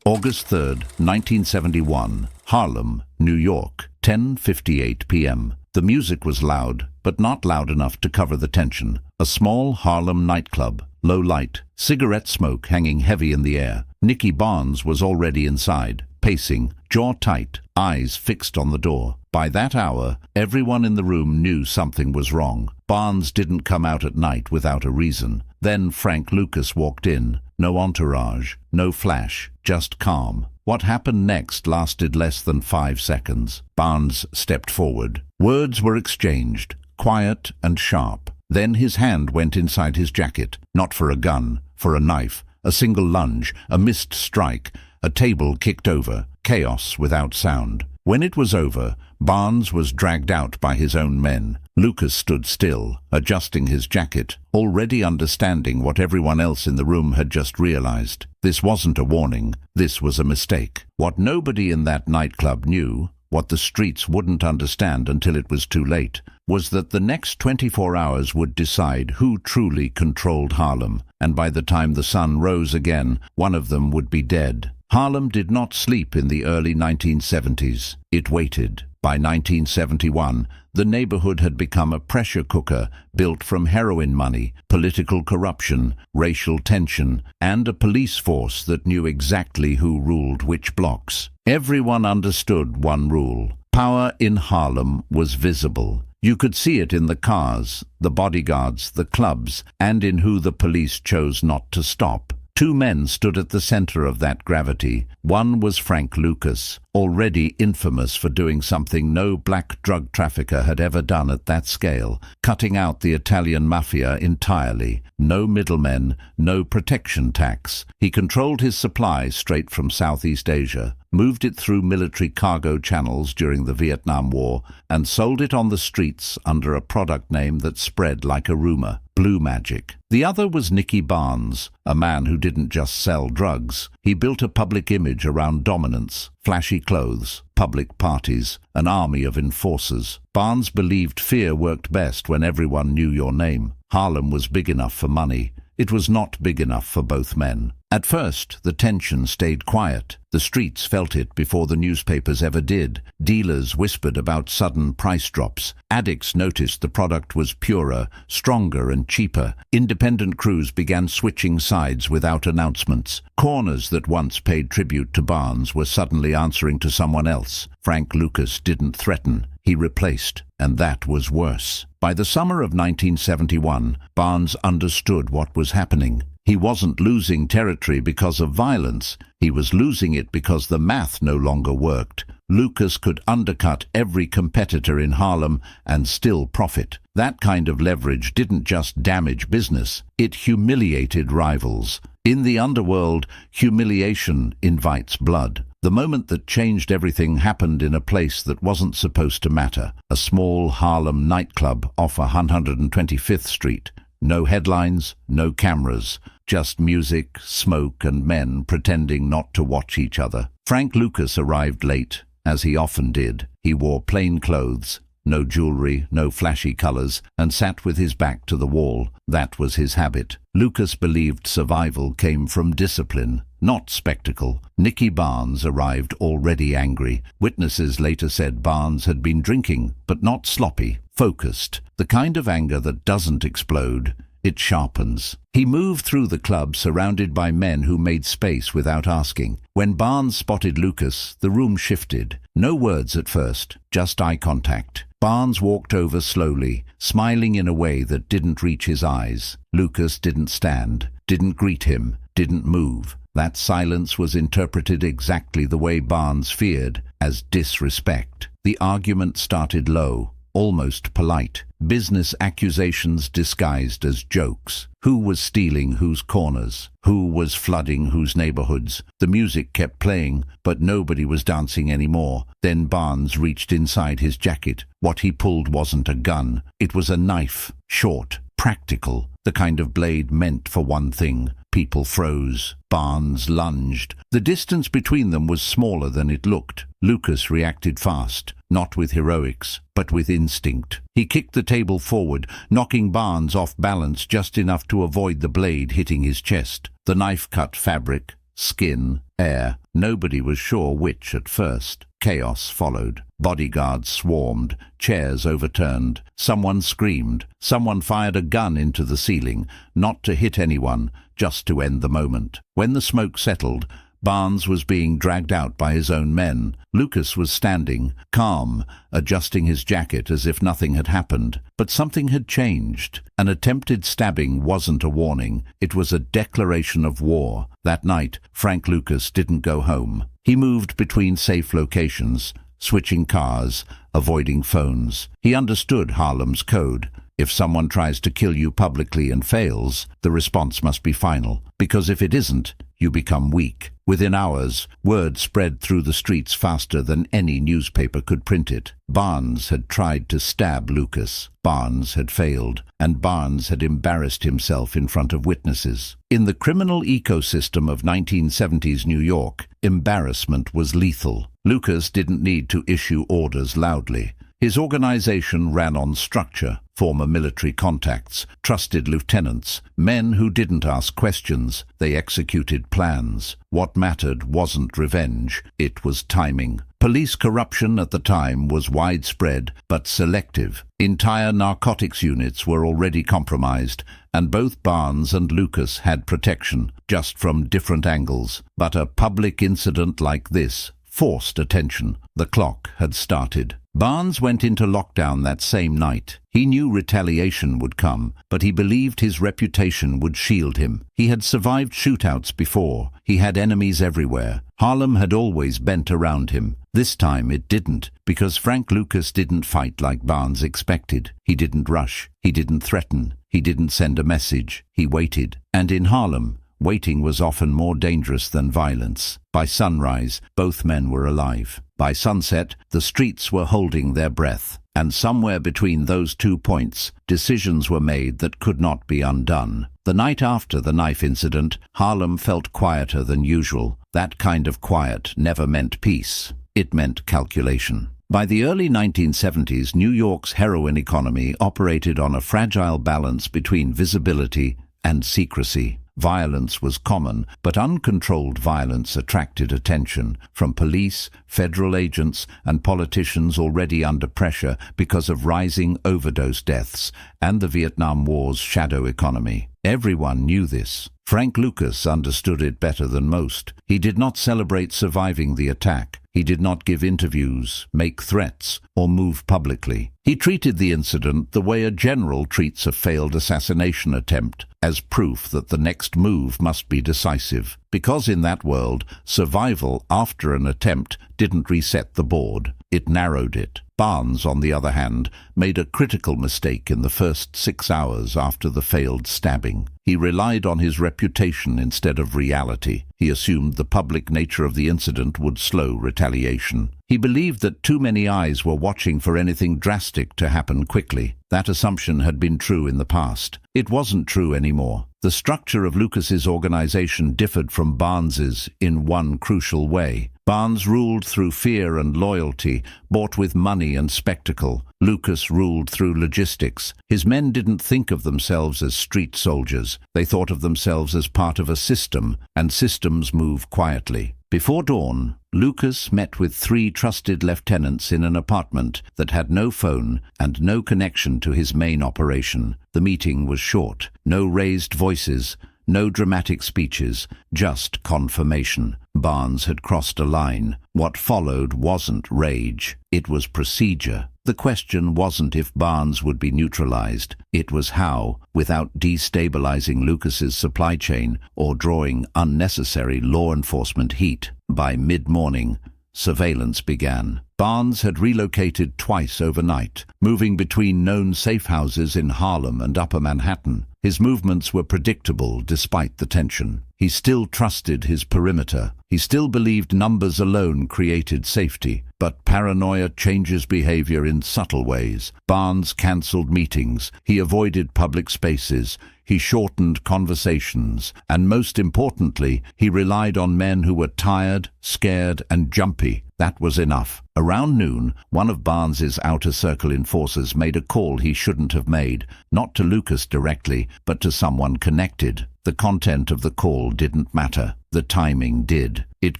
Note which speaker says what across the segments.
Speaker 1: August 3rd, 1971, Harlem, New York, 10:58 p.m. The music was loud, but not loud enough to cover the tension. A small Harlem nightclub, low light, cigarette smoke hanging heavy in the air. Nicky Barnes was already inside, pacing, jaw tight, eyes fixed on the door. By that hour, everyone in the room knew something was wrong. Barnes didn't come out at night without a reason. Then Frank Lucas walked in. No entourage, no flash, just calm. What happened next lasted less than 5 seconds. Barnes stepped forward. Words were exchanged, quiet and sharp. Then his hand went inside his jacket, not for a gun, for a knife, a single lunge, a missed strike, a table kicked over, chaos without sound. When it was over, Barnes was dragged out by his own men. Lucas stood still, adjusting his jacket, already understanding what everyone else in the room had just realized. This wasn't a warning, this was a mistake. What nobody in that nightclub knew, what the streets wouldn't understand until it was too late, was that the next 24 hours would decide who truly controlled Harlem, and by the time the sun rose again, one of them would be dead. Harlem did not sleep in the early 1970s. It waited. By 1971, the neighborhood had become a pressure cooker built from heroin money, political corruption, racial tension, and a police force that knew exactly who ruled which blocks. Everyone understood one rule. Power in Harlem was visible. You could see it in the cars, the bodyguards, the clubs, and in who the police chose not to stop. Two men stood at the center of that gravity. One was Frank Lucas, already infamous for doing something no black drug trafficker had ever done at that scale, cutting out the Italian mafia entirely. No middlemen, no protection tax. He controlled his supply straight from Southeast Asia, moved it through military cargo channels during the Vietnam War, and sold it on the streets under a product name that spread like a rumor. Blue Magic. The other was Nicky Barnes, a man who didn't just sell drugs. He built a public image around dominance, flashy clothes, public parties, an army of enforcers. Barnes believed fear worked best when everyone knew your name. Harlem was big enough for money. It was not big enough for both men. At first, the tension stayed quiet. The streets felt it before the newspapers ever did. Dealers whispered about sudden price drops. Addicts noticed the product was purer, stronger and cheaper. Independent crews began switching sides without announcements. Corners that once paid tribute to Barnes were suddenly answering to someone else. Frank Lucas didn't threaten. He replaced, and that was worse. By the summer of 1971, Barnes understood what was happening. He wasn't losing territory because of violence. He was losing it because the math no longer worked. Lucas could undercut every competitor in Harlem and still profit. That kind of leverage didn't just damage business, it humiliated rivals. In the underworld, humiliation invites blood. The moment that changed everything happened in a place that wasn't supposed to matter, a small Harlem nightclub off 125th Street. No headlines, no cameras, just music, smoke, and men pretending not to watch each other. Frank Lucas arrived late, as he often did. He wore plain clothes, no jewelry, no flashy colors, and sat with his back to the wall. That was his habit. Lucas believed survival came from discipline, not spectacle. Nicky Barnes arrived already angry. Witnesses later said Barnes had been drinking, but not sloppy, focused. The kind of anger that doesn't explode, it sharpens. He moved through the club surrounded by men who made space without asking. When Barnes spotted Lucas, the room shifted. No words at first, just eye contact. Barnes walked over slowly, smiling in a way that didn't reach his eyes. Lucas didn't stand, didn't greet him, didn't move. That silence was interpreted exactly the way Barnes feared, as disrespect. The argument started low, almost polite. Business accusations disguised as jokes. Who was stealing whose corners? Who was flooding whose neighborhoods? The music kept playing, but nobody was dancing anymore. Then Barnes reached inside his jacket. What he pulled wasn't a gun. It was a knife. Short, practical, the kind of blade meant for one thing. People froze. Barnes lunged. The distance between them was smaller than it looked. Lucas reacted fast, not with heroics, but with instinct. He kicked the table forward, knocking Barnes off balance just enough to avoid the blade hitting his chest. The knife cut fabric, skin, air. Nobody was sure which at first. Chaos followed. Bodyguards swarmed, chairs overturned. Someone screamed. Someone fired a gun into the ceiling, not to hit anyone, just to end the moment. When the smoke settled, Barnes was being dragged out by his own men. Lucas was standing, calm, adjusting his jacket as if nothing had happened. But something had changed. An attempted stabbing wasn't a warning. It was a declaration of war. That night, Frank Lucas didn't go home. He moved between safe locations, switching cars, avoiding phones. He understood Harlem's code. If someone tries to kill you publicly and fails, the response must be final, because if it isn't, you become weak. Within hours, word spread through the streets faster than any newspaper could print it. Barnes had tried to stab Lucas. Barnes had failed, and Barnes had embarrassed himself in front of witnesses. In the criminal ecosystem of 1970s New York, embarrassment was lethal. Lucas didn't need to issue orders loudly. His organization ran on structure, former military contacts, trusted lieutenants, men who didn't ask questions. They executed plans. What mattered wasn't revenge, it was timing. Police corruption at the time was widespread but selective. Entire narcotics units were already compromised, and both Barnes and Lucas had protection, just from different angles. But a public incident like this forced attention. The clock had started. Barnes went into lockdown that same night. He knew retaliation would come, but he believed his reputation would shield him. He had survived shootouts before. He had enemies everywhere. Harlem had always bent around him. This time it didn't, because Frank Lucas didn't fight like Barnes expected. He didn't rush. He didn't threaten. He didn't send a message. He waited. And in Harlem, waiting was often more dangerous than violence. By sunrise, both men were alive. By sunset, the streets were holding their breath. And somewhere between those 2 points, decisions were made that could not be undone. The night after the knife incident, Harlem felt quieter than usual. That kind of quiet never meant peace. It meant calculation. By the early 1970s, New York's heroin economy operated on a fragile balance between visibility and secrecy. Violence was common, but uncontrolled violence attracted attention from police, federal agents, and politicians already under pressure because of rising overdose deaths and the Vietnam War's shadow economy. Everyone knew this. Frank Lucas understood it better than most. He did not celebrate surviving the attack. He did not give interviews, make threats, or move publicly. He treated the incident the way a general treats a failed assassination attempt, as proof that the next move must be decisive. Because in that world, survival after an attempt didn't reset the board, it narrowed it. Barnes, on the other hand, made a critical mistake in the first 6 hours after the failed stabbing. He relied on his reputation instead of reality. He assumed the public nature of the incident would slow retaliation. He believed that too many eyes were watching for anything drastic to happen quickly. That assumption had been true in the past. It wasn't true anymore. The structure of Lucas's organization differed from Barnes's in one crucial way. Barnes ruled through fear and loyalty, bought with money and spectacle. Lucas ruled through logistics. His men didn't think of themselves as street soldiers. They thought of themselves as part of a system, and systems move quietly. Before dawn, Lucas met with 3 trusted lieutenants in an apartment that had no phone and no connection to his main operation. The meeting was short. No raised voices, no dramatic speeches, just confirmation. Barnes had crossed a line. What followed wasn't rage. It was procedure. The question wasn't if Barnes would be neutralized. It was how, without destabilizing Lucas's supply chain or drawing unnecessary law enforcement heat. By mid-morning, surveillance began. Barnes had relocated twice overnight, moving between known safe houses in Harlem and Upper Manhattan. His movements were predictable despite the tension. He still trusted his perimeter. He still believed numbers alone created safety, but paranoia changes behavior in subtle ways. Barnes cancelled meetings. He avoided public spaces. He shortened conversations, and most importantly, he relied on men who were tired, scared, and jumpy. That was enough. Around noon, one of Barnes's outer circle enforcers made a call he shouldn't have made, not to Lucas directly, but to someone connected. The content of the call didn't matter. The timing did. It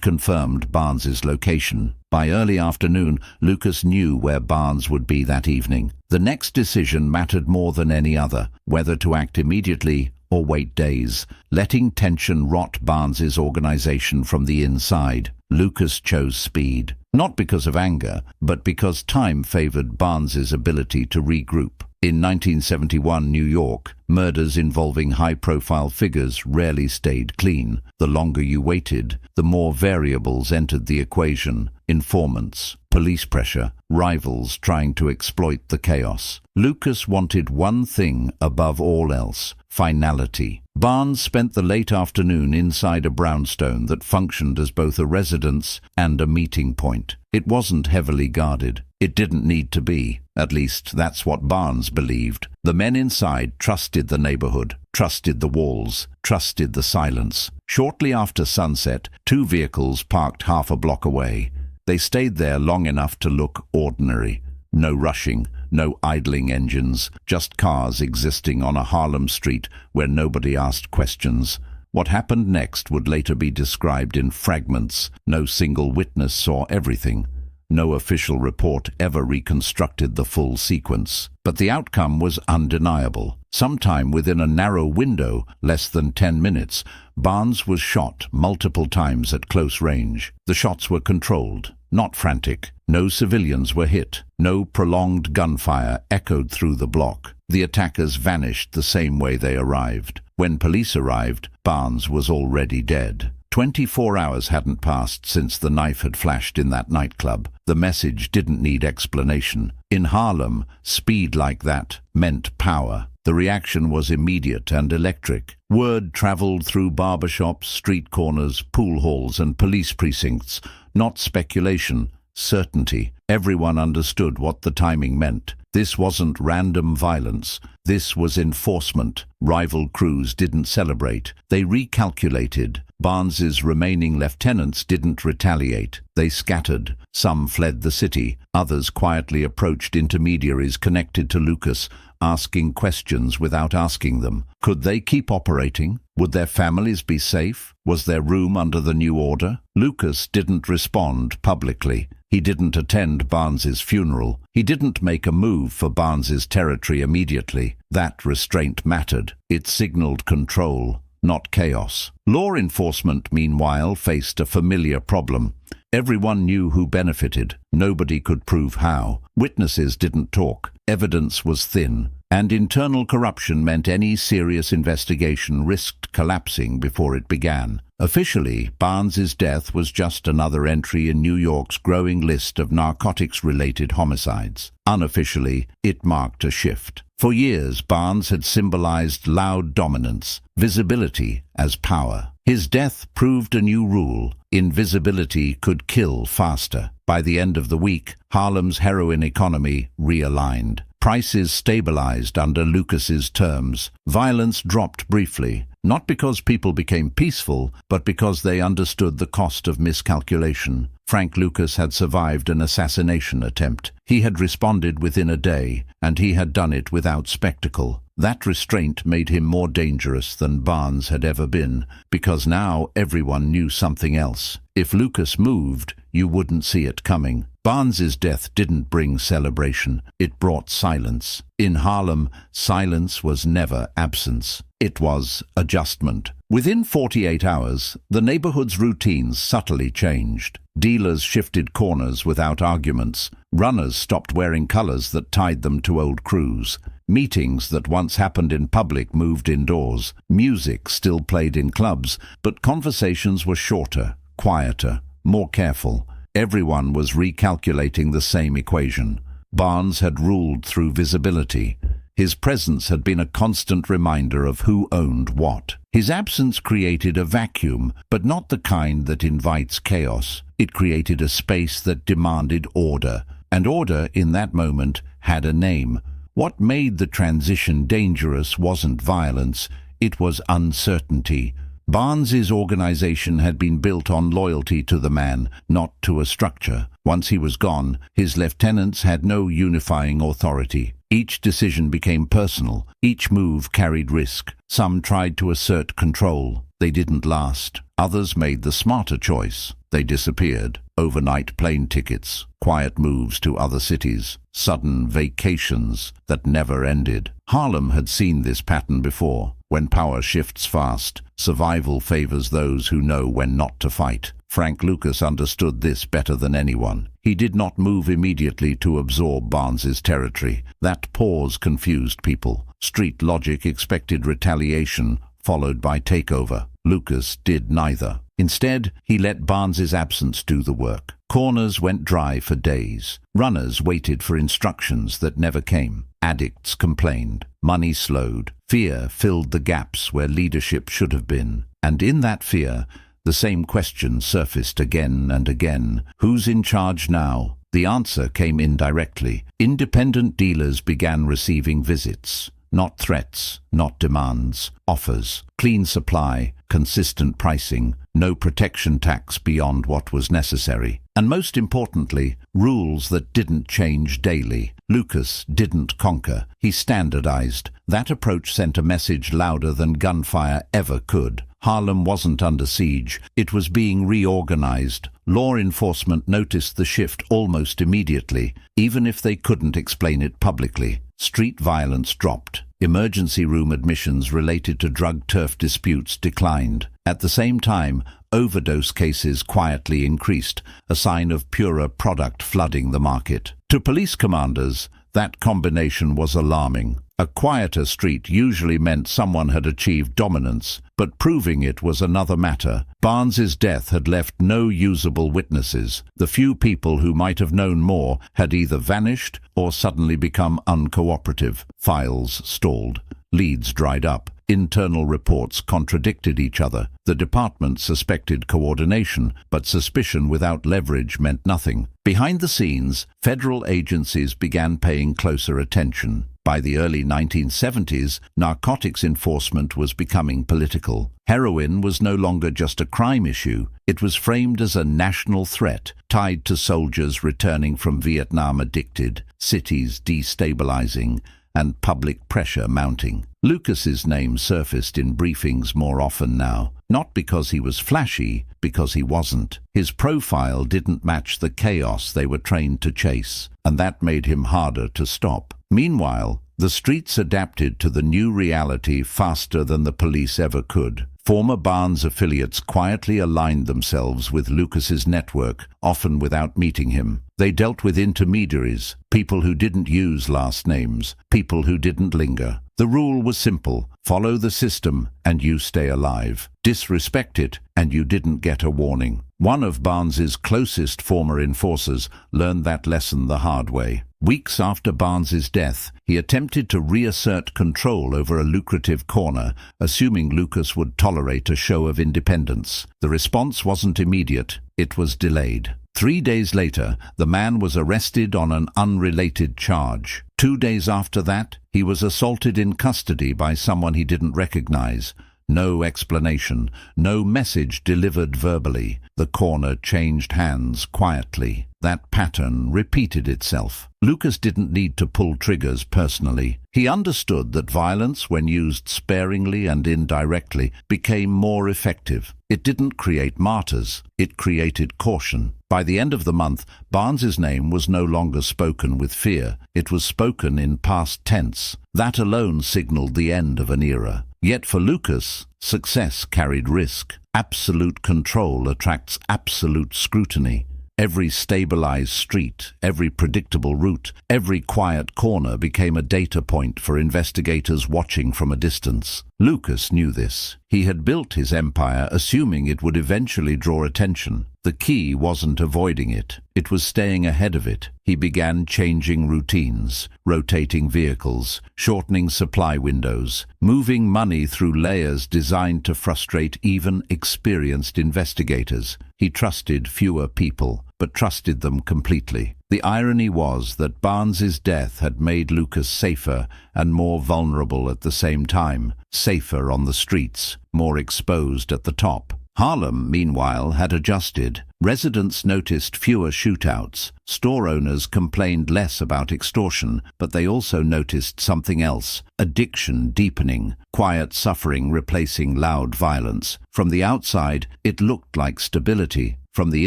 Speaker 1: confirmed Barnes's location. By early afternoon, Lucas knew where Barnes would be that evening. The next decision mattered more than any other, whether to act immediately or wait days, letting tension rot Barnes's organization from the inside. Lucas chose speed, not because of anger, but because time favored Barnes's ability to regroup. In 1971 New York, murders involving high-profile figures rarely stayed clean. The longer you waited, the more variables entered the equation: informants, police pressure, rivals trying to exploit the chaos. Lucas wanted one thing above all else: finality. Barnes spent the late afternoon inside a brownstone that functioned as both a residence and a meeting point. It wasn't heavily guarded. It didn't need to be. At least that's what Barnes believed. The men inside trusted the neighborhood, trusted the walls, trusted the silence. Shortly after sunset, 2 vehicles parked half a block away. They stayed there long enough to look ordinary. No rushing, no idling engines, just cars existing on a Harlem street where nobody asked questions. What happened next would later be described in fragments. No single witness saw everything. No official report ever reconstructed the full sequence. But the outcome was undeniable. Sometime within a narrow window, less than 10 minutes, Barnes was shot multiple times at close range. The shots were controlled, not frantic. No civilians were hit. No prolonged gunfire echoed through the block. The attackers vanished the same way they arrived. When police arrived, Barnes was already dead. 24 hours hadn't passed since the knife had flashed in that nightclub. The message didn't need explanation. In Harlem, speed like that meant power. The reaction was immediate and electric. Word traveled through barbershops, street corners, pool halls, and police precincts. Not speculation, certainty. Everyone understood what the timing meant. This wasn't random violence. This was enforcement. Rival crews didn't celebrate. They recalculated. Barnes's remaining lieutenants didn't retaliate. They scattered. Some fled the city. Others quietly approached intermediaries connected to Lucas, asking questions without asking them. Could they keep operating? Would their families be safe? Was there room under the new order? Lucas didn't respond publicly. He didn't attend Barnes's funeral. He didn't make a move for Barnes's territory immediately. That restraint mattered. It signaled control, not chaos. Law enforcement, meanwhile, faced a familiar problem. Everyone knew who benefited. Nobody could prove how. Witnesses didn't talk. Evidence was thin. And internal corruption meant any serious investigation risked collapsing before it began. Officially, Barnes's death was just another entry in New York's growing list of narcotics-related homicides. Unofficially, it marked a shift. For years, Barnes had symbolized loud dominance, visibility as power. His death proved a new rule: invisibility could kill faster. By the end of the week, Harlem's heroin economy realigned. Prices stabilized under Lucas's terms. Violence dropped briefly, not because people became peaceful, but because they understood the cost of miscalculation. Frank Lucas had survived an assassination attempt. He had responded within a day, and he had done it without spectacle. That restraint made him more dangerous than Barnes had ever been, because now everyone knew something else. If Lucas moved, you wouldn't see it coming. Barnes's death didn't bring celebration. It brought silence. In Harlem, silence was never absence. It was adjustment. Within 48 hours, the neighborhood's routines subtly changed. Dealers shifted corners without arguments. Runners stopped wearing colors that tied them to old crews. Meetings that once happened in public moved indoors. Music still played in clubs, but conversations were shorter, quieter, more careful. Everyone was recalculating the same equation. Barnes had ruled through visibility. His presence had been a constant reminder of who owned what. His absence created a vacuum, but not the kind that invites chaos. It created a space that demanded order, and order in that moment had a name. What made the transition dangerous wasn't violence, it was uncertainty. Barnes's organization had been built on loyalty to the man, not to a structure. Once he was gone, his lieutenants had no unifying authority. Each decision became personal. Each move carried risk. Some tried to assert control. They didn't last. Others made the smarter choice. They disappeared. Overnight plane tickets, quiet moves to other cities, sudden vacations that never ended. Harlem had seen this pattern before. When power shifts fast, survival favors those who know when not to fight. Frank Lucas understood this better than anyone. He did not move immediately to absorb Barnes's territory. That pause confused people. Street logic expected retaliation, followed by takeover. Lucas did neither. Instead, he let Barnes's absence do the work. Corners went dry for days. Runners waited for instructions that never came. Addicts complained. Money slowed. Fear filled the gaps where leadership should have been. And in that fear, the same question surfaced again and again. Who's in charge now? The answer came indirectly. Independent dealers began receiving visits. Not threats, not demands, offers, clean supply, consistent pricing, no protection tax beyond what was necessary. And most importantly, rules that didn't change daily. Lucas didn't conquer, he standardized. That approach sent a message louder than gunfire ever could. Harlem wasn't under siege, it was being reorganized. Law enforcement noticed the shift almost immediately, even if they couldn't explain it publicly. Street violence dropped. Emergency room admissions related to drug-turf disputes declined. At the same time, overdose cases quietly increased, a sign of purer product flooding the market. To police commanders, that combination was alarming. A quieter street usually meant someone had achieved dominance, but proving it was another matter. Barnes's death had left no usable witnesses. The few people who might have known more had either vanished or suddenly become uncooperative. Files stalled. Leads dried up. Internal reports contradicted each other. The department suspected coordination, but suspicion without leverage meant nothing. Behind the scenes, federal agencies began paying closer attention. By the early 1970s, narcotics enforcement was becoming political. Heroin was no longer just a crime issue. It was framed as a national threat, tied to soldiers returning from Vietnam addicted, cities destabilizing, and public pressure mounting. Lucas's name surfaced in briefings more often now, not because he was flashy, because he wasn't. His profile didn't match the chaos they were trained to chase, and that made him harder to stop. Meanwhile, the streets adapted to the new reality faster than the police ever could. Former Barnes affiliates quietly aligned themselves with Lucas's network, often without meeting him. They dealt with intermediaries, people who didn't use last names, people who didn't linger. The rule was simple: follow the system and you stay alive. Disrespect it and you didn't get a warning. One of Barnes's closest former enforcers learned that lesson the hard way. Weeks after Barnes's death, he attempted to reassert control over a lucrative corner, assuming Lucas would tolerate a show of independence. The response wasn't immediate, it was delayed. 3 days later, the man was arrested on an unrelated charge. 2 days after that, he was assaulted in custody by someone he didn't recognize. No explanation, no message delivered verbally. The corner changed hands quietly. That pattern repeated itself. Lucas didn't need to pull triggers personally. He understood that violence, when used sparingly and indirectly, became more effective. It didn't create martyrs, it created caution. By the end of the month, Barnes's name was no longer spoken with fear. It was spoken in past tense. That alone signaled the end of an era. Yet for Lucas, success carried risk. Absolute control attracts absolute scrutiny. Every stabilized street, every predictable route, every quiet corner became a data point for investigators watching from a distance. Lucas knew this. He had built his empire assuming it would eventually draw attention. The key wasn't avoiding it. It was staying ahead of it. He began changing routines, rotating vehicles, shortening supply windows, moving money through layers designed to frustrate even experienced investigators. He trusted fewer people, but trusted them completely. The irony was that Barnes's death had made Lucas safer and more vulnerable at the same time. Safer on the streets, more exposed at the top. Harlem, meanwhile, had adjusted. Residents noticed fewer shootouts. Store owners complained less about extortion, but they also noticed something else: addiction deepening, quiet suffering replacing loud violence. From the outside, it looked like stability. From the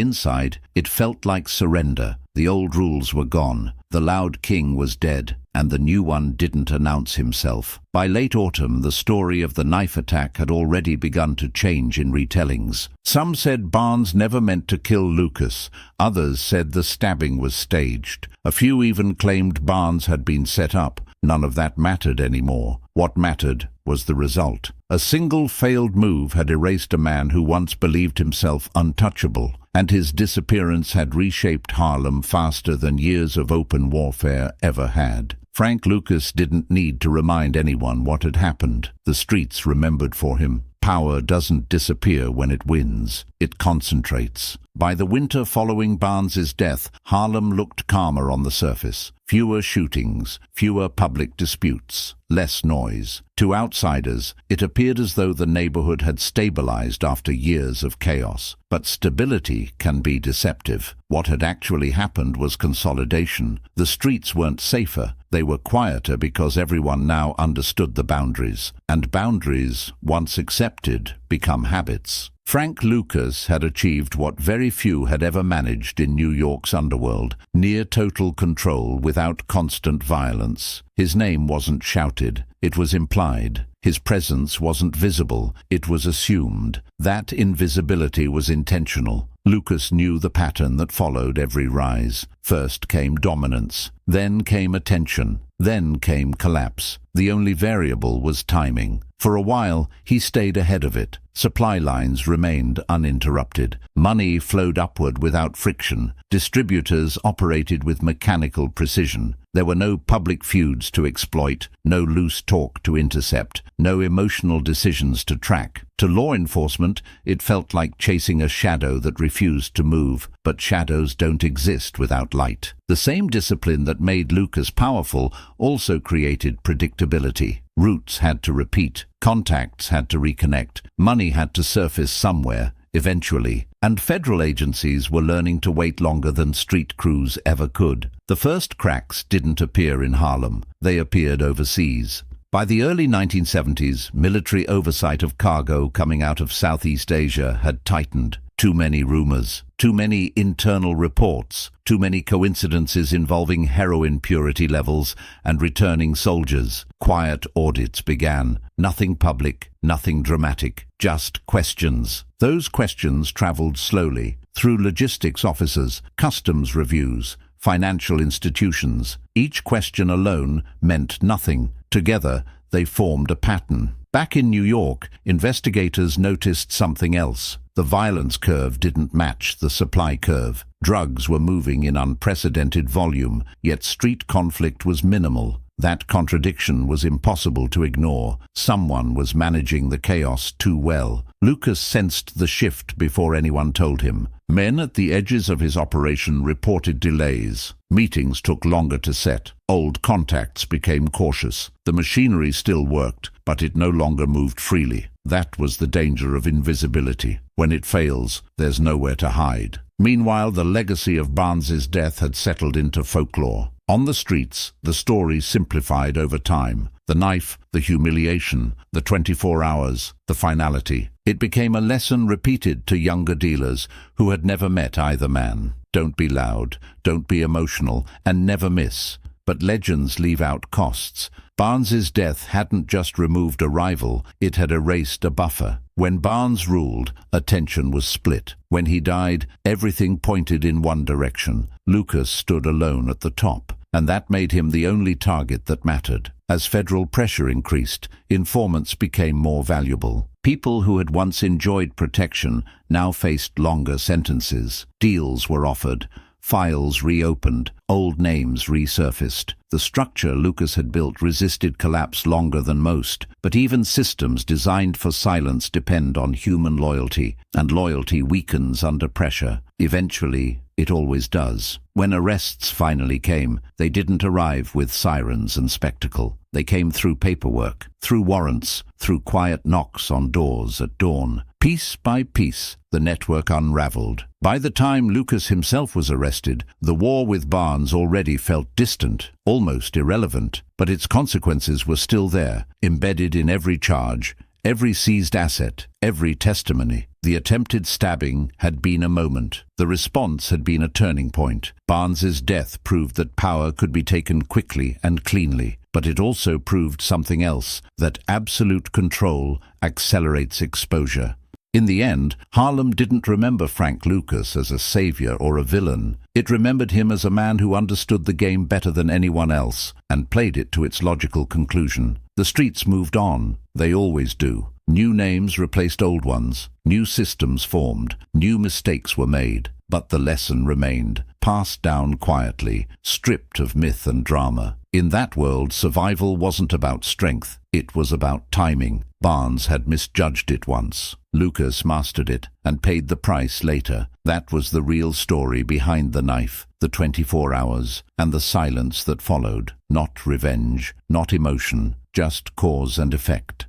Speaker 1: inside, it felt like surrender. The old rules were gone. The loud king was dead, and the new one didn't announce himself. By late autumn, the story of the knife attack had already begun to change in retellings. Some said Barnes never meant to kill Lucas. Others said the stabbing was staged. A few even claimed Barnes had been set up. None of that mattered anymore. What mattered was the result. A single failed move had erased a man who once believed himself untouchable, and his disappearance had reshaped Harlem faster than years of open warfare ever had. Frank Lucas didn't need to remind anyone what had happened. The streets remembered for him. Power doesn't disappear when it wins. It concentrates. By the winter following Barnes's death, Harlem looked calmer on the surface. Fewer shootings, fewer public disputes, less noise. To outsiders, it appeared as though the neighborhood had stabilized after years of chaos. But stability can be deceptive. What had actually happened was consolidation. The streets weren't safer. They were quieter because everyone now understood the boundaries. And boundaries, once accepted, become habits. Frank Lucas had achieved what very few had ever managed in New York's underworld: near total control without constant violence. His name wasn't shouted, it was implied. His presence wasn't visible, it was assumed. That invisibility was intentional. Lucas knew the pattern that followed every rise. First came dominance, then came attention, then came collapse. The only variable was timing. For a while, he stayed ahead of it. Supply lines remained uninterrupted. Money flowed upward without friction. Distributors operated with mechanical precision. There were no public feuds to exploit, no loose talk to intercept, no emotional decisions to track. To law enforcement, it felt like chasing a shadow that refused to move, but shadows don't exist without light. The same discipline that made Lucas powerful also created predictability. Routes had to repeat, contacts had to reconnect, money had to surface somewhere, eventually, and federal agencies were learning to wait longer than street crews ever could. The first cracks didn't appear in Harlem, they appeared overseas. By the early 1970s, military oversight of cargo coming out of Southeast Asia had tightened. Too many rumors, too many internal reports, too many coincidences involving heroin purity levels and returning soldiers. Quiet audits began. Nothing public, nothing dramatic, just questions. Those questions traveled slowly through logistics officers, customs reviews, financial institutions. Each question alone meant nothing. Together, they formed a pattern. Back in New York, investigators noticed something else. The violence curve didn't match the supply curve. Drugs were moving in unprecedented volume, yet street conflict was minimal. That contradiction was impossible to ignore. Someone was managing the chaos too well. Lucas sensed the shift before anyone told him. Men at the edges of his operation reported delays. Meetings took longer to set. Old contacts became cautious. The machinery still worked, but it no longer moved freely. That was the danger of invisibility. When it fails, there's nowhere to hide. Meanwhile, the legacy of Barnes's death had settled into folklore. On the streets, the story simplified over time. The knife, the humiliation, the 24 hours, the finality. It became a lesson repeated to younger dealers who had never met either man. Don't be loud, don't be emotional, and never miss. But legends leave out costs. Barnes's death hadn't just removed a rival, it had erased a buffer. When Barnes ruled, attention was split. When he died, everything pointed in one direction. Lucas stood alone at the top, and that made him the only target that mattered. As federal pressure increased, informants became more valuable. People who had once enjoyed protection now faced longer sentences. Deals were offered. Files reopened, old names resurfaced. The structure Lucas had built resisted collapse longer than most, but even systems designed for silence depend on human loyalty, and loyalty weakens under pressure. Eventually, it always does. When arrests finally came, they didn't arrive with sirens and spectacle. They came through paperwork, through warrants, through quiet knocks on doors at dawn. Piece by piece, the network unraveled. By the time Lucas himself was arrested, the war with Barnes already felt distant, almost irrelevant, but its consequences were still there, embedded in every charge, every seized asset, every testimony. The attempted stabbing had been a moment. The response had been a turning point. Barnes's death proved that power could be taken quickly and cleanly, but it also proved something else, that absolute control accelerates exposure. In the end, Harlem didn't remember Frank Lucas as a savior or a villain. It remembered him as a man who understood the game better than anyone else and played it to its logical conclusion. The streets moved on. They always do. New names replaced old ones. New systems formed. New mistakes were made. But the lesson remained, passed down quietly, stripped of myth and drama. In that world, survival wasn't about strength. It was about timing. Barnes had misjudged it once. Lucas mastered it and paid the price later. That was the real story behind the knife, the 24 hours, and the silence that followed. Not revenge, not emotion, just cause and effect.